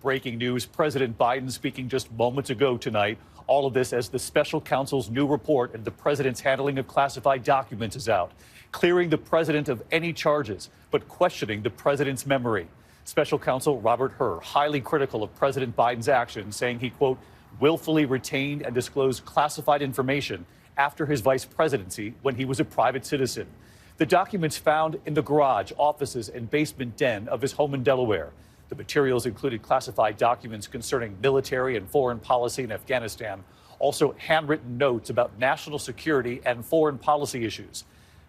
breaking news. President Biden speaking just moments ago tonight. All of this as the special counsel's new report and the president's handling of classified documents is out, clearing the president of any charges, but questioning the president's memory. Special counsel Robert Hur, highly critical of President Biden's actions, saying he, quote, willfully retained and disclosed classified information after his vice presidency when he was a private citizen. The documents found in the garage, offices, and basement den of his home in Delaware. The materials included classified documents concerning military and foreign policy in Afghanistan, also handwritten notes about national security and foreign policy issues.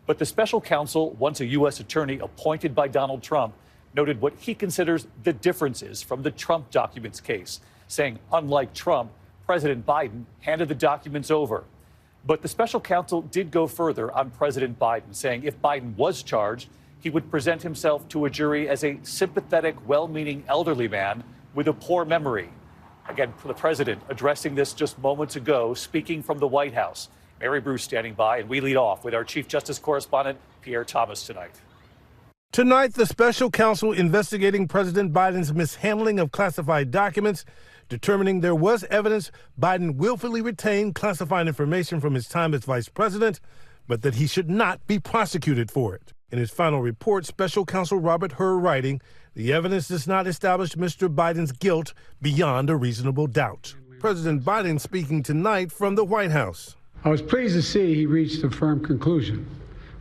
But the special counsel, once a U.S. attorney appointed by Donald Trump, noted what he considers the differences from the Trump documents case, saying, unlike Trump, President Biden handed the documents over. But the special counsel did go further on President Biden, saying if Biden was charged, he would present himself to a jury as a sympathetic, well-meaning elderly man with a poor memory. Again, the president addressing this just moments ago, speaking from the White House. Mary Bruce standing by, and we lead off with our Chief Justice correspondent, Pierre Thomas, tonight. Tonight, the special counsel investigating President Biden's mishandling of classified documents, determining there was evidence Biden willfully retained classified information from his time as vice president, but that he should not be prosecuted for it. In his final report, special counsel Robert Hur writing, the evidence does not establish Mr. Biden's guilt beyond a reasonable doubt. President Biden speaking tonight from the White House. I was pleased to see he reached a firm conclusion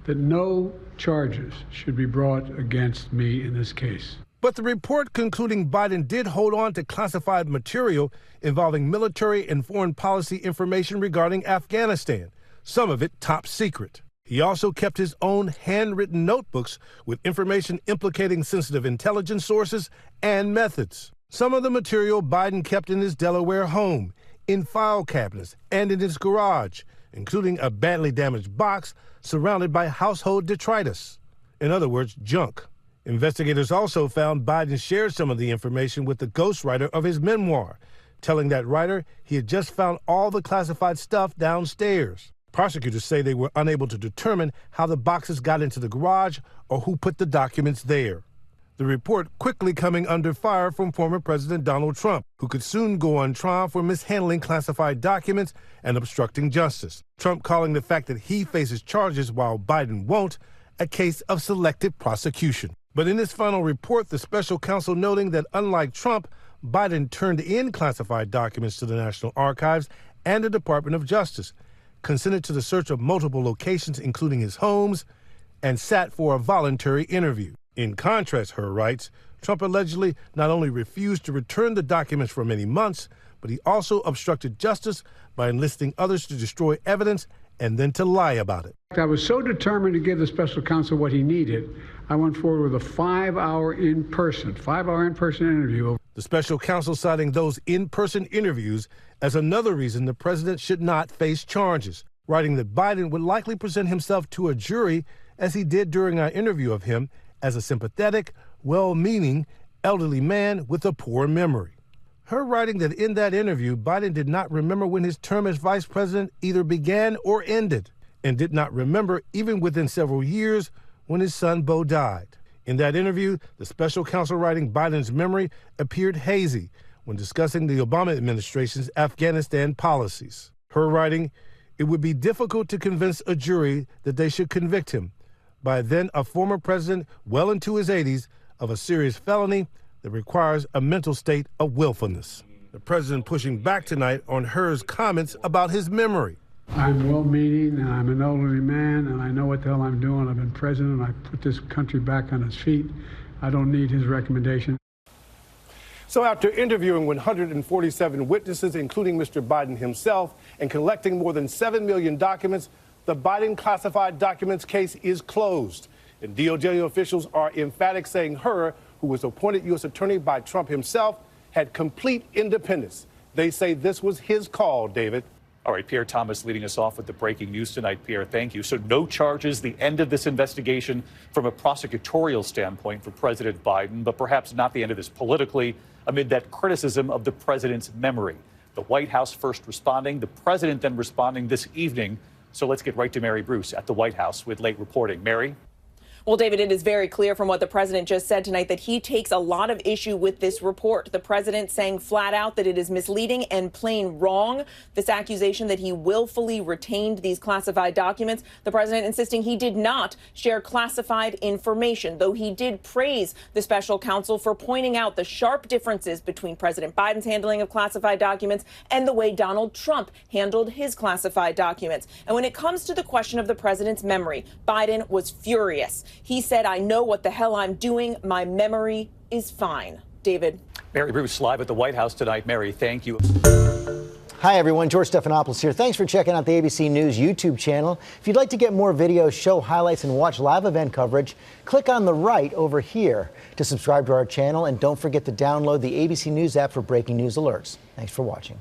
that no charges should be brought against me in this case. But the report concluding Biden did hold on to classified material involving military and foreign policy information regarding Afghanistan, some of it top secret. He also kept his own handwritten notebooks with information implicating sensitive intelligence sources and methods. Some of the material Biden kept in his Delaware home, in file cabinets, and in his garage, including a badly damaged box surrounded by household detritus. In other words, junk. Investigators also found Biden shared some of the information with the ghostwriter of his memoir, telling that writer he had just found all the classified stuff downstairs. Prosecutors say they were unable to determine how the boxes got into the garage or who put the documents there. The report quickly coming under fire from former President Donald Trump, who could soon go on trial for mishandling classified documents and obstructing justice. Trump calling the fact that he faces charges while Biden won't a case of selective prosecution. But in his final report, the special counsel noting that unlike Trump, Biden turned in classified documents to the National Archives and the Department of Justice, consented to the search of multiple locations, including his homes, and sat for a voluntary interview. In contrast, Hur writes, Trump allegedly not only refused to return the documents for many months, but he also obstructed justice by enlisting others to destroy evidence and then to lie about it. I was so determined to give the special counsel what he needed, I went forward with a 5-hour in-person interview. The special counsel citing those in-person interviews as another reason the president should not face charges, writing that Biden would likely present himself to a jury, as he did during our interview of him, as a sympathetic, well-meaning, elderly man with a poor memory. Her writing that in that interview, Biden did not remember when his term as vice president either began or ended, and did not remember even within several years when his son Beau died. In that interview, the special counsel writing Biden's memory appeared hazy when discussing the Obama administration's Afghanistan policies. Her writing, it would be difficult to convince a jury that they should convict him, by then a former president well into his 80s, of a serious felony that requires a mental state of willfulness. The president pushing back tonight on Hur's comments about his memory. I'm well-meaning, and I'm an elderly man, and I know what the hell I'm doing. I've been president. I put this country back on its feet. I don't need his recommendation. So after interviewing 147 witnesses, including Mr. Biden himself, and collecting more than 7 million documents, the Biden classified documents case is closed. And DOJ officials are emphatic, saying Hur, who was appointed U.S. attorney by Trump himself, had complete independence. They say this was his call, David. All right, Pierre Thomas leading us off with the breaking news tonight. Pierre, thank you. So no charges, the end of this investigation from a prosecutorial standpoint for President Biden, but perhaps not the end of this politically amid that criticism of the president's memory. The White House first responding, the president then responding this evening. So let's get right to Mary Bruce at the White House with late reporting. Mary? Well, David, it is very clear from what the president just said tonight that he takes a lot of issue with this report. The president saying flat out that it is misleading and plain wrong. This accusation that he willfully retained these classified documents. The president insisting he did not share classified information, though he did praise the special counsel for pointing out the sharp differences between President Biden's handling of classified documents and the way Donald Trump handled his classified documents. And when it comes to the question of the president's memory, Biden was furious. He said, "I know what the hell I'm doing. My memory is fine." David. Mary Bruce live at the White House tonight. Mary, thank you. Hi, everyone. George Stephanopoulos here. Thanks for checking out the ABC News YouTube channel. If you'd like to get more videos, show highlights, and watch live event coverage, click on the right over here to subscribe to our channel. And don't forget to download the ABC News app for breaking news alerts. Thanks for watching.